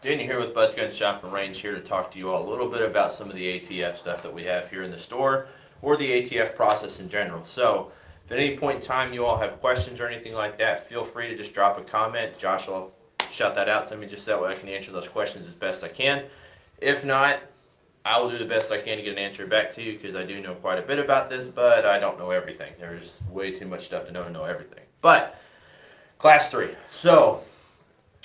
Daniel here with Bud's Gun Shop and Range, here to talk to you all a little bit about some of the ATF stuff that we have here in the store, or the ATF process in general. So, if at any point in time you all have questions or anything like that, feel free to just drop a comment. Josh will shout that out to me just that way I can answer those questions as best I can. If not, I will do the best I can to get an answer back to you, because I do know quite a bit about this, but I don't know everything. There's way too much stuff to know everything. But, Class 3. So,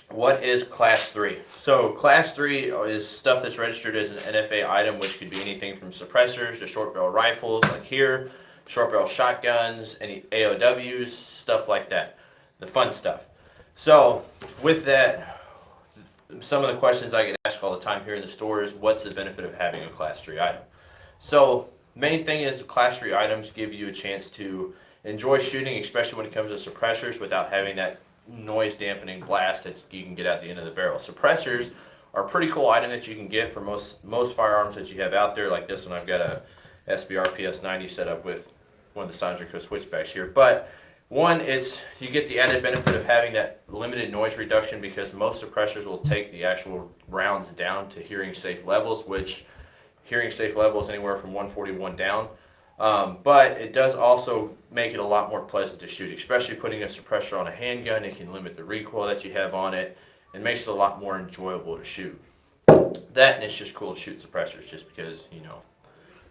what is Class 3? So Class 3 is stuff that's registered as an NFA item, which could be anything from suppressors to short barrel rifles, like here, short barrel shotguns, any AOWs, stuff like that. The fun stuff. So with that, some of the questions I get asked all the time here in the store is, what's the benefit of having a Class 3 item? So main thing is, the Class 3 items give you a chance to enjoy shooting, especially when it comes to suppressors, without having that noise dampening blast that you can get at the end of the barrel. Suppressors are a pretty cool item that you can get for most firearms that you have out there. Like this one, I've got a SBR PS90 set up with one of the Sandrico switchbacks here. But one, you get the added benefit of having that limited noise reduction, because most suppressors will take the actual rounds down to hearing safe levels, which hearing safe levels anywhere from 141 down. But it does also make it a lot more pleasant to shoot, especially putting a suppressor on a handgun. It can limit the recoil that you have on it, and makes it a lot more enjoyable to shoot. That, and it's just cool to shoot suppressors, just because, you know,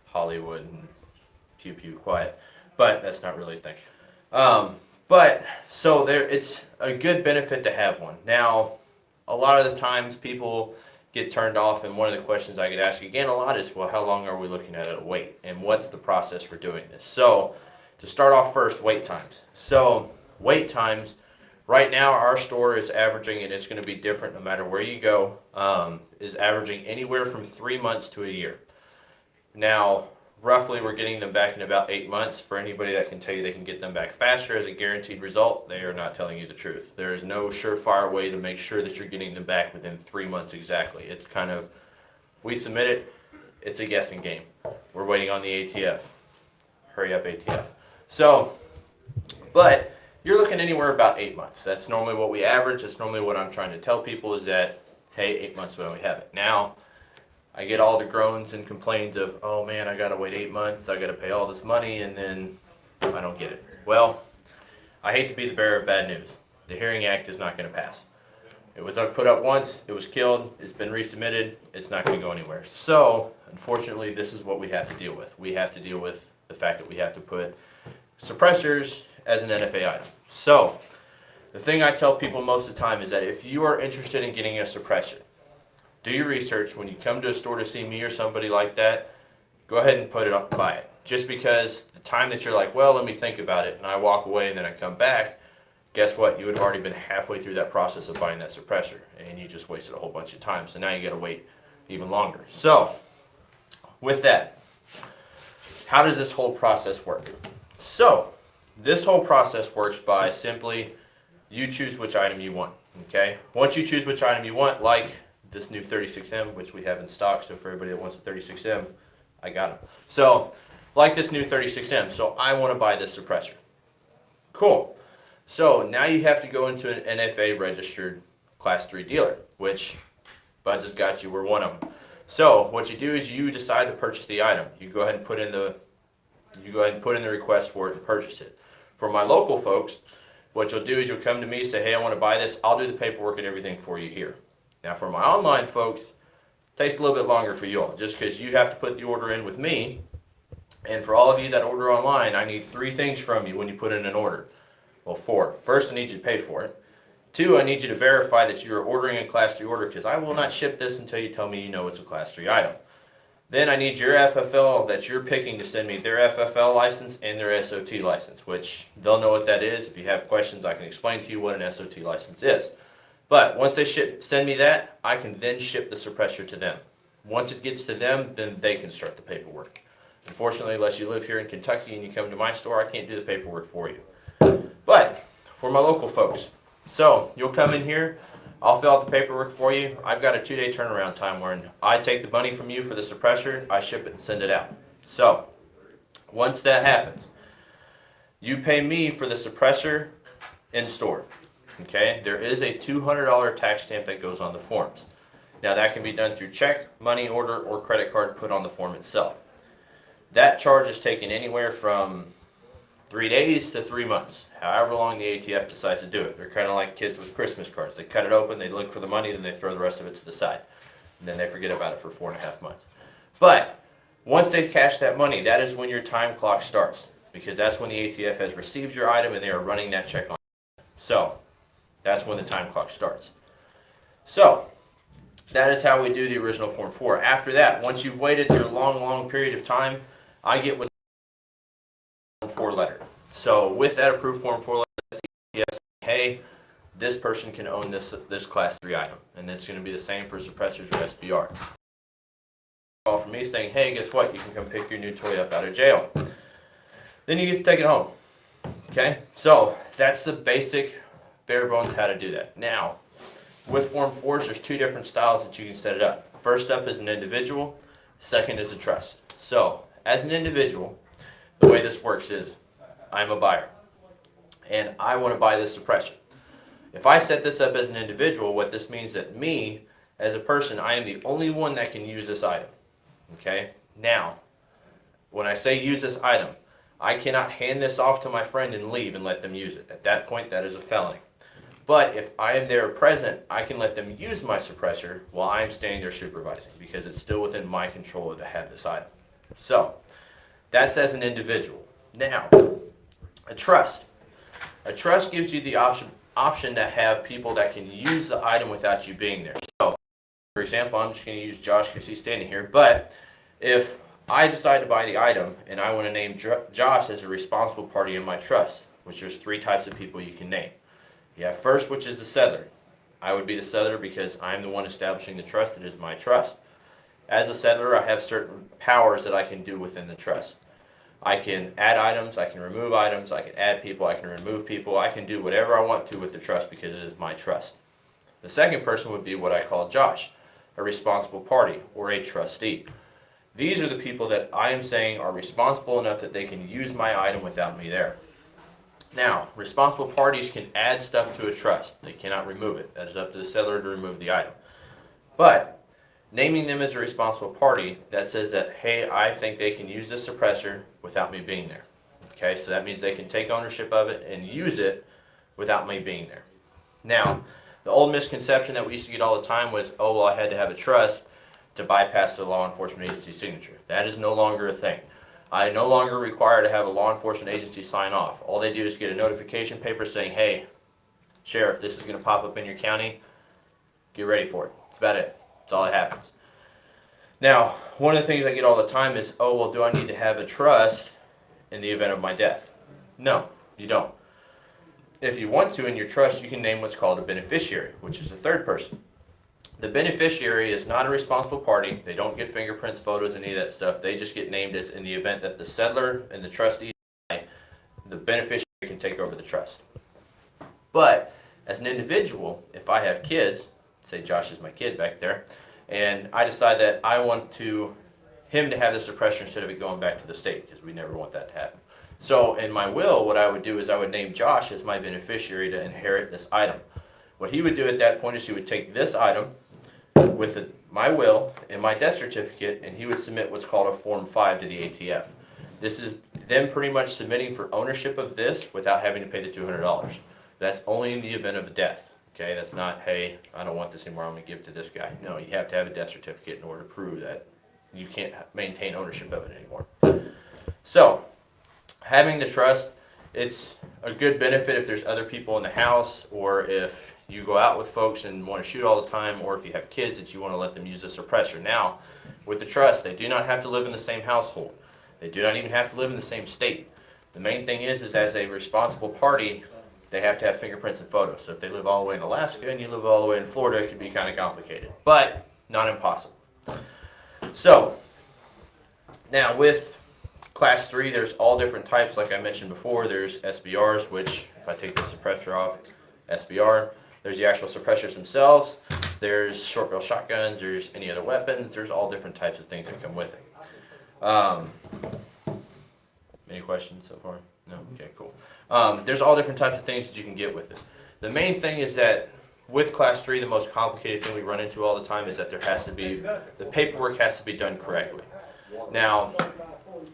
Hollywood and pew pew quiet. But that's not really a thing. So it's a good benefit to have one. Now, a lot of the times people get turned off, and one of the questions I get asked again a lot is, well, how long are we looking at a wait, and what's the process for doing this? So to start off first, wait times. So wait times, right now our store is averaging, and it's going to be different no matter where you go, is averaging anywhere from 3 months to a year. Now roughly we're getting them back in about 8 months. For anybody that can tell you they can get them back faster as a guaranteed result, they are not telling you the truth. There is no surefire way to make sure that you're getting them back within 3 months exactly. It's kind of, we submit it, it's a guessing game. We're waiting on the ATF. Hurry up, ATF. So, but you're looking anywhere about 8 months. That's normally what we average. That's normally what I'm trying to tell people, is that, hey, 8 months when we have it. Now, I get all the groans and complaints of, oh man, I gotta wait 8 months, I gotta pay all this money, and then I don't get it. Well, I hate to be the bearer of bad news. The Hearing Act is not gonna pass. It was put up once, it was killed, it's been resubmitted, it's not gonna go anywhere. So, unfortunately, this is what we have to deal with. We have to deal with the fact that we have to put suppressors as an NFA item. So, the thing I tell people most of the time is that if you are interested in getting a suppressor, do your research. When you come to a store to see me or somebody like that, go ahead and put it up, buy it. Just because the time that you're like, well, let me think about it, and I walk away and then I come back, guess what? You would have already been halfway through that process of buying that suppressor, and you just wasted a whole bunch of time. So now you got to wait even longer. So, with that, how does this whole process work? So, this whole process works by simply, you choose which item you want, okay? Once you choose which item you want, like this new 36M, which we have in stock, so for everybody that wants a 36M, I got them. So, like this new 36M, so I want to buy this suppressor. Cool. So, now you have to go into an NFA registered Class 3 dealer, which Bud's has got you, we're one of them. So, what you do is you decide to purchase the item. You go ahead and put in the request for it and purchase it. For my local folks, what you'll do is you'll come to me and say, hey, I want to buy this, I'll do the paperwork and everything for you here. Now for my online folks, it takes a little bit longer for you all, just because you have to put the order in with me. And for all of you that order online, I need 3 things from you when you put in an order. Well, 4. First, I need you to pay for it. 2, I need you to verify that you are ordering a Class 3 order, because I will not ship this until you tell me you know it's a Class 3 item. Then I need your FFL that you're picking to send me their FFL license and their SOT license, which they'll know what that is. If you have questions, I can explain to you what an SOT license is. But once they send me that, I can then ship the suppressor to them. Once it gets to them, then they can start the paperwork. Unfortunately, unless you live here in Kentucky and you come to my store, I can't do the paperwork for you. But for my local folks, so you'll come in here, I'll fill out the paperwork for you. I've got a 2-day turnaround time where I take the money from you for the suppressor, I ship it and send it out. So, once that happens, you pay me for the suppressor in store. Okay, there is a $200 tax stamp that goes on the forms. Now that can be done through check, money order, or credit card put on the form itself. That charge is taken anywhere from 3 days to 3 months, however long the ATF decides to do it. They're kind of like kids with Christmas cards. They cut it open, they look for the money, then they throw the rest of it to the side. And then they forget about it for 4.5 months. But once they've cashed that money, that is when your time clock starts, because that's when the ATF has received your item and they are running that check on it. So that's when the time clock starts. So that is how we do the original Form 4. After that, once you've waited your long period of time, I get what's Form 4 letter. So with that approved Form 4 letter, yes, hey, this person can own this Class 3 item, and it's going to be the same for suppressors or SBR. Call from me saying, hey, guess what? You can come pick your new toy up out of jail. Then you get to take it home. Okay, so that's the basic bare bones how to do that. Now, with Form 4s, there's two different styles that you can set it up. First up is an individual, second is a trust. So, as an individual, the way this works is, I'm a buyer, and I want to buy this suppressor. If I set this up as an individual, what this means that me, as a person, I am the only one that can use this item. Okay? Now, when I say use this item, I cannot hand this off to my friend and leave and let them use it. At that point, that is a felony. But if I am there present, I can let them use my suppressor while I'm standing there supervising, because it's still within my control to have this item. So, that's as an individual. Now, a trust. A trust gives you the option to have people that can use the item without you being there. So, for example, I'm just going to use Josh because he's standing here, but if I decide to buy the item and I want to name Josh as a responsible party in my trust, which there's 3 types of people you can name. You have first, which is the settler. I would be the settler because I'm the one establishing the trust. It is my trust. As a settler, I have certain powers that I can do within the trust. I can add items, I can remove items, I can add people, I can remove people, I can do whatever I want to with the trust because it is my trust. The second person would be what I call Josh, a responsible party or a trustee. These are the people that I am saying are responsible enough that they can use my item without me there. Now, responsible parties can add stuff to a trust. They cannot remove it. That is up to the settler to remove the item. But naming them as a responsible party, that says that, hey, I think they can use this suppressor without me being there. Okay, so that means they can take ownership of it and use it without me being there. Now, the old misconception that we used to get all the time was, oh, well, I had to have a trust to bypass the law enforcement agency signature. That is no longer a thing. I no longer require to have a law enforcement agency sign off. All they do is get a notification paper saying, hey, Sheriff, this is going to pop up in your county. Get ready for it. That's about it. That's all that happens. Now, one of the things I get all the time is, oh, well, do I need to have a trust in the event of my death? No, you don't. If you want to in your trust, you can name what's called a beneficiary, which is the third person. The beneficiary is not a responsible party. They don't get fingerprints, photos, any of that stuff. They just get named as in the event that the settler and the trustee die, the beneficiary can take over the trust. But as an individual, if I have kids, say Josh is my kid back there, and I decide that I want him to have the suppressor instead of it going back to the state, because we never want that to happen. So in my will, what I would do is I would name Josh as my beneficiary to inherit this item. What he would do at that point is he would take this item with my will and my death certificate, and he would submit what's called a Form 5 to the ATF. This is them pretty much submitting for ownership of this without having to pay the $200. That's only in the event of a death. Okay, that's not, hey, I don't want this anymore, I'm going to give it to this guy. No, you have to have a death certificate in order to prove that you can't maintain ownership of it anymore. So, having the trust, it's a good benefit if there's other people in the house, or if you go out with folks and want to shoot all the time, or if you have kids that you want to let them use the suppressor. Now, with the trust, they do not have to live in the same household. They do not even have to live in the same state. The main thing is as a responsible party, they have to have fingerprints and photos. So if they live all the way in Alaska and you live all the way in Florida, it can be kind of complicated, but not impossible. So, now with Class 3, there's all different types. Like I mentioned before, there's SBRs, which if I take the suppressor off, SBR. There's the actual suppressors themselves. There's short barrel shotguns. There's any other weapons. There's all different types of things that come with it. Any questions so far? No? Okay, cool. There's all different types of things that you can get with it. The main thing is that with Class 3, the most complicated thing we run into all the time is that the paperwork has to be done correctly. Now,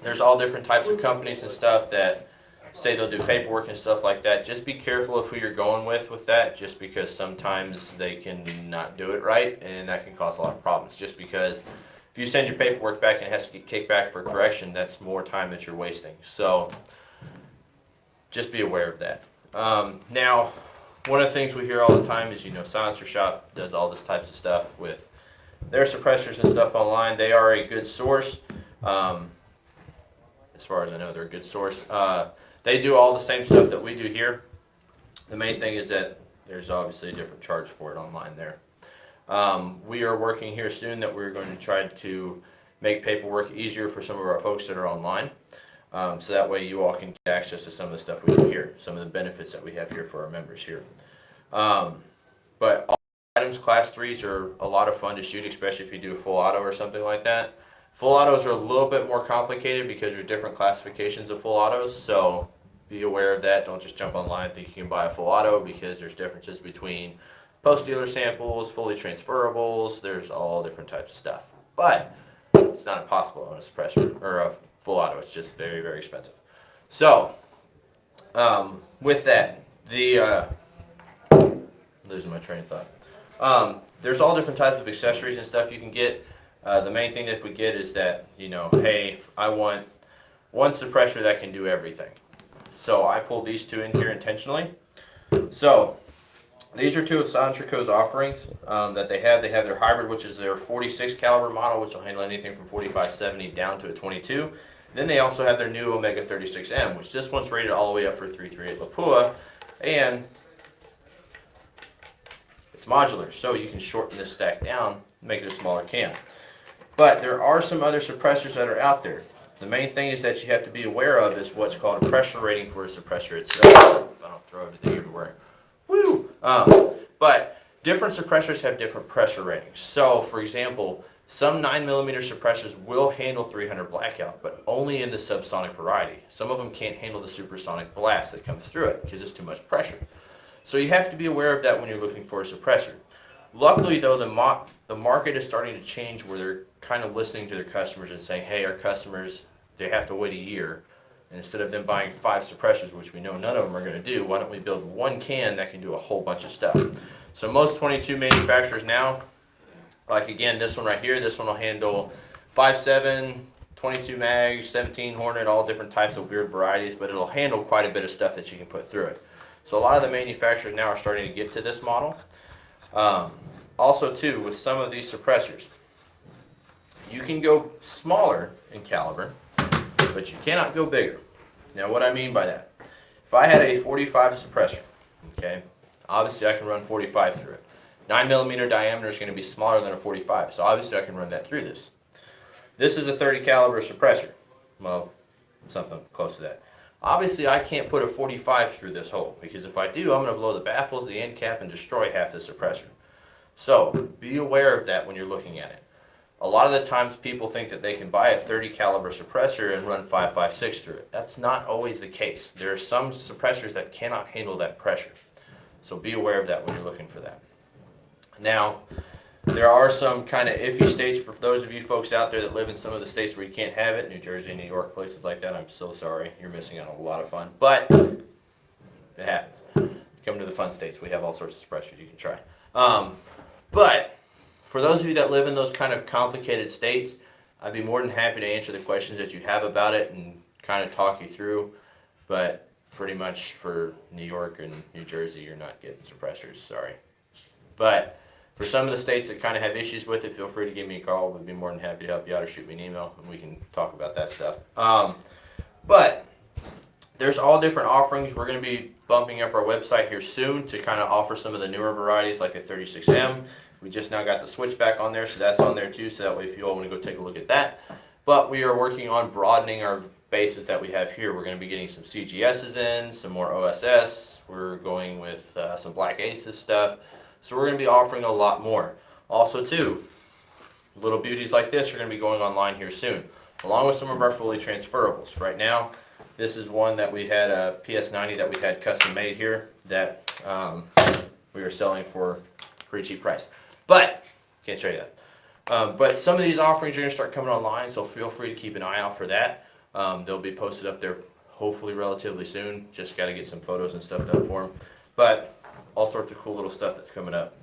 there's all different types of companies and stuff that say they'll do paperwork and stuff like that. Just be careful of who you're going with that, just because sometimes they can not do it right, and that can cause a lot of problems. Just because if you send your paperwork back and it has to get kicked back for correction, that's more time that you're wasting. So just be aware of that. Now, one of the things we hear all the time is, Silencer Shop does all this types of stuff with their suppressors and stuff online. They are a good source. As far as I know, they're a good source. They do all the same stuff that we do here. The main thing is that there's obviously a different charge for it online there. We are working here soon that we're going to try to make paperwork easier for some of our folks that are online. So that way you all can get access to some of the stuff we do here, some of the benefits that we have here for our members here. But all items, Class 3s are a lot of fun to shoot, especially if you do a full auto or something like that. Full autos are a little bit more complicated because there's different classifications of full autos, so be aware of that. Don't just jump online and think you can buy a full auto, because there's differences between post-dealer samples, fully transferables, there's all different types of stuff. But it's not impossible on a suppressor or a full auto. It's just very, very expensive. So, with that, losing my train of thought. There's all different types of accessories and stuff you can get. The main thing that we get is that, hey, I want one suppressor that can do everything. So I pulled these two in here intentionally. So these are two of Silencer Co.'s offerings that they have. They have their hybrid, which is their 46 caliber model, which will handle anything from 45-70 down to a 22. Then they also have their new Omega 36M, which this one's rated all the way up for 338 Lapua, and it's modular, so you can shorten this stack down and make it a smaller can. But there are some other suppressors that are out there. The main thing is that you have to be aware of is what's called a pressure rating for a suppressor itself. I don't throw everything everywhere. Woo! But different suppressors have different pressure ratings. So, for example, some 9mm suppressors will handle 300 blackout, but only in the subsonic variety. Some of them can't handle the supersonic blast that comes through it because it's too much pressure. So you have to be aware of that when you're looking for a suppressor. Luckily, though, the market is starting to change where they're kind of listening to their customers and saying, hey, our customers, they have to wait a year. And instead of them buying 5 suppressors, which we know none of them are going to do, why don't we build one can that can do a whole bunch of stuff? So most 22 manufacturers now, like again, this one right here, this one will handle 5.7, 22 mag, 17 Hornet, all different types of weird varieties, but it'll handle quite a bit of stuff that you can put through it. So a lot of the manufacturers now are starting to get to this model. Also too, with some of these suppressors, you can go smaller in caliber, but you cannot go bigger. Now what I mean by that, if I had a 45 suppressor, okay, obviously I can run 45 through it. 9mm diameter is going to be smaller than a 45, so obviously I can run that through this. This is a 30 caliber suppressor, well, something close to that. Obviously I can't put a 45 through this hole, because if I do, I'm going to blow the baffles, the end cap, and destroy half the suppressor. So be aware of that when you're looking at it. A lot of the times people think that they can buy a 30 caliber suppressor and run 5.56 through it. That's not always the case. There are some suppressors that cannot handle that pressure. So be aware of that when you're looking for that. Now, there are some kind of iffy states for those of you folks out there that live in some of the states where you can't have it, New Jersey, New York, places like that. I'm so sorry. You're missing out on a lot of fun. But it happens. Come to the fun states. We have all sorts of suppressors you can try. But for those of you that live in those kind of complicated states, I'd be more than happy to answer the questions that you have about it and kind of talk you through. But pretty much for New York and New Jersey, you're not getting suppressors. Sorry. But for some of the states that kind of have issues with it, feel free to give me a call. We'd be more than happy to help you out or shoot me an email, and we can talk about that stuff. But there's all different offerings. We're going to be bumping up our website here soon to kind of offer some of the newer varieties like the 36M. We just now got the switchback on there, so that's on there too, so that way if you all want to go take a look at that. But we are working on broadening our bases that we have here. We're going to be getting some CGSs in, some more OSS. We're going with some Black Aces stuff. So we're going to be offering a lot more. Also too, little beauties like this are going to be going online here soon, along with some of our fully transferables. Right now, this is one that we had, a PS90 that we had custom made here that we are selling for a pretty cheap price. But, can't show you that. But some of these offerings are going to start coming online, so feel free to keep an eye out for that. They'll be posted up there hopefully relatively soon. Just got to get some photos and stuff done for them. But all sorts of cool little stuff that's coming up.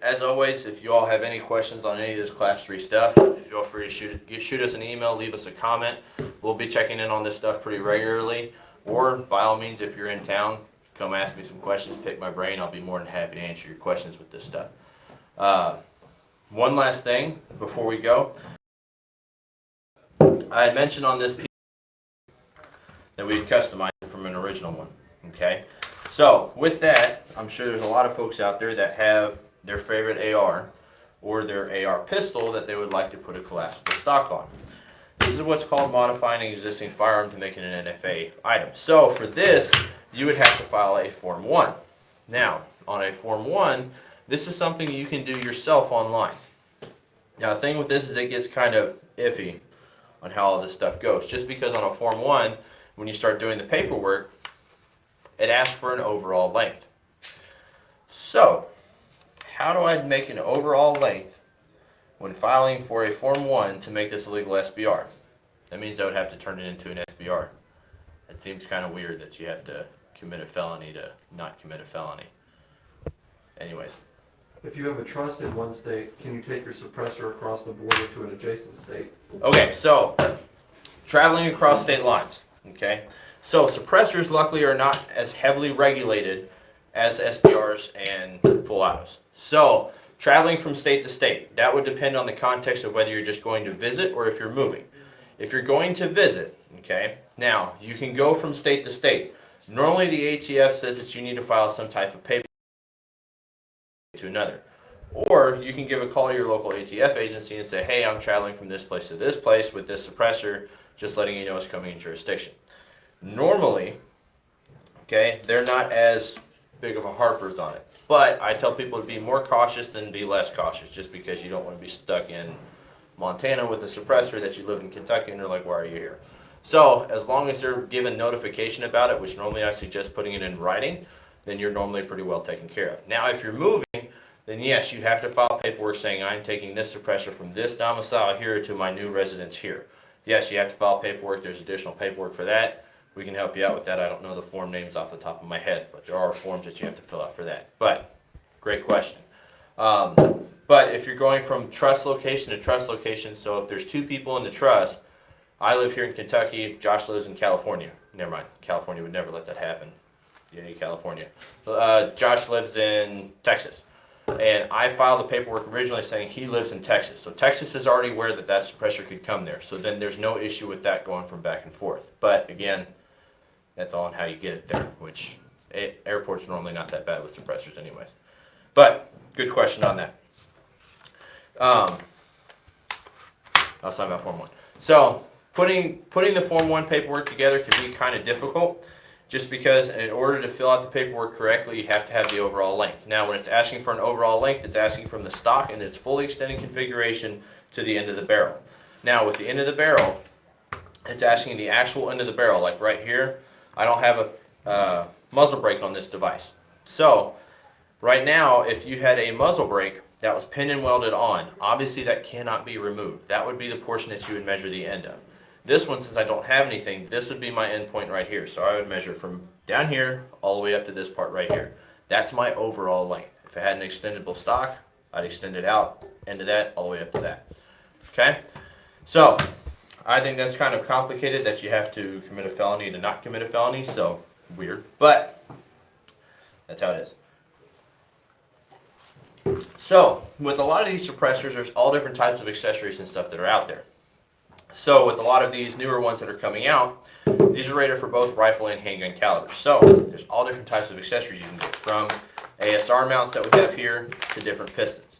As always, if you all have any questions on any of this Class 3 stuff, feel free to shoot us an email, leave us a comment. We'll be checking in on this stuff pretty regularly. Or, by all means, if you're in town, come ask me some questions, pick my brain. I'll be more than happy to answer your questions with this stuff. One last thing before we go. I had mentioned on this piece that we had customized it from an original one. Okay? So, with that, I'm sure there's a lot of folks out there that have their favorite AR or their AR pistol that they would like to put a collapsible stock on. This is what's called modifying an existing firearm to make it an NFA item. So for this, you would have to file a Form 1. Now, on a Form 1, this is something you can do yourself online. Now, the thing with this is it gets kind of iffy on how all this stuff goes. Just because on a Form 1, when you start doing the paperwork, it asks for an overall length. So, how do I make an overall length when filing for a Form 1 to make this a legal SBR? That means I would have to turn it into an SBR. It seems kind of weird that you have to commit a felony to not commit a felony. Anyways. If you have a trust in one state, can you take your suppressor across the border to an adjacent state? Okay, so traveling across state lines. Okay, so suppressors luckily are not as heavily regulated as SBRs and full autos. So, traveling from state to state, that would depend on the context of whether you're just going to visit or if you're moving. If you're going to visit, okay, now you can go from state to state. Normally the ATF says that you need to file some type of paper to another. Or you can give a call to your local ATF agency and say, hey, I'm traveling from this place to this place with this suppressor, just letting you know it's coming in jurisdiction. Normally, okay, they're not as big of a harpers on it. But I tell people to be more cautious than be less cautious, just because you don't want to be stuck in Montana with a suppressor that you live in Kentucky and they're like, why are you here? So as long as they're given notification about it, which normally I suggest putting it in writing, then you're normally pretty well taken care of. Now if you're moving, then yes, you have to file paperwork saying I'm taking this suppressor from this domicile here to my new residence here. Yes, you have to file paperwork. There's additional paperwork for that. We can help you out with that. I don't know the form names off the top of my head, but there are forms that you have to fill out for that. But, great question. But if you're going from trust location to trust location, so if there's two people in the trust, I live here in Kentucky, Josh lives in California. Never mind, California would never let that happen. Yay, California. Josh lives in Texas. And I filed the paperwork originally saying he lives in Texas. So Texas is already aware that that suppressor could come there. So then there's no issue with that going from back and forth. But again, that's all on how you get it there, which airports are normally not that bad with suppressors anyways. But, good question on that. I was talking about Form 1. So, putting the Form 1 paperwork together can be kind of difficult, just because in order to fill out the paperwork correctly, you have to have the overall length. Now, when it's asking for an overall length, it's asking from the stock and its fully extended configuration to the end of the barrel. Now, with the end of the barrel, it's asking the actual end of the barrel, like right here. I don't have a muzzle brake on this device. So, right now, if you had a muzzle brake that was pinned and welded on, obviously that cannot be removed. That would be the portion that you would measure the end of. This one, since I don't have anything, this would be my end point right here. So I would measure from down here all the way up to this part right here. That's my overall length. If I had an extendable stock, I'd extend it out, end of that, all the way up to that. Okay? So, I think that's kind of complicated that you have to commit a felony to not commit a felony, so weird. But, that's how it is. So, with a lot of these suppressors, there's all different types of accessories and stuff that are out there. So with a lot of these newer ones that are coming out, these are rated for both rifle and handgun calibers. So there's all different types of accessories you can get, from ASR mounts that we have here to different pistons.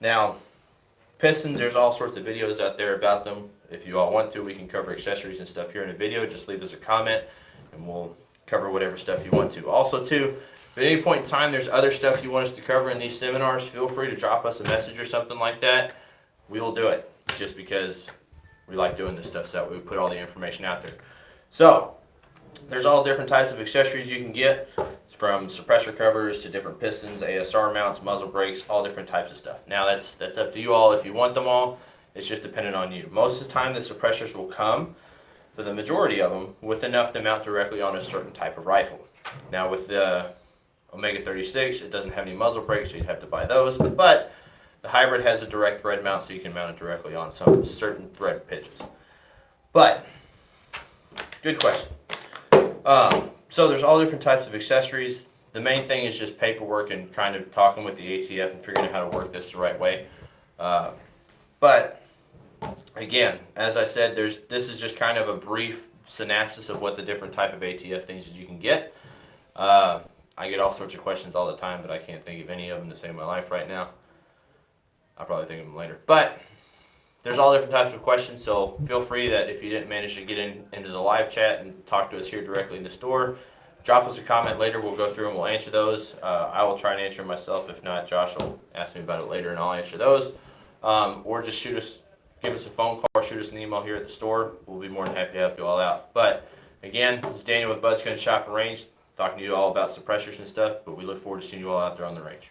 Now, pistons, there's all sorts of videos out there about them. If you all want to, we can cover accessories and stuff here in a video. Just leave us a comment and we'll cover whatever stuff you want to. Also too, if at any point in time there's other stuff you want us to cover in these seminars, feel free to drop us a message or something like that. We will do it, just because we like doing this stuff, so we put all the information out there. So, there's all different types of accessories you can get. As from suppressor covers to different pistons, ASR mounts, muzzle brakes, all different types of stuff. Now that's up to you all if you want them all. It's just dependent on you. Most of the time the suppressors will come, for the majority of them, with enough to mount directly on a certain type of rifle. Now with the Omega 36, it doesn't have any muzzle brakes, so you'd have to buy those, but the hybrid has a direct thread mount, so you can mount it directly on some certain thread pitches. But, good question. So there's all different types of accessories. The main thing is just paperwork and kind of talking with the ATF and figuring out how to work this the right way. But again, as I said, this is just kind of a brief synopsis of what the different type of ATF things that you can get. I get all sorts of questions all the time, but I can't think of any of them to save my life right now. I'll probably think of them later. But there's all different types of questions, so feel free that if you didn't manage to get into the live chat and talk to us here directly in the store, drop us a comment later. We'll go through and we'll answer those. I will try and answer them myself. If not, Josh will ask me about it later and I'll answer those. Or just give us a phone call or shoot us an email here at the store. We'll be more than happy to help you all out. But again, this is Daniel with Buzzgun Shop and Range, talking to you all about suppressors and stuff, but we look forward to seeing you all out there on the range.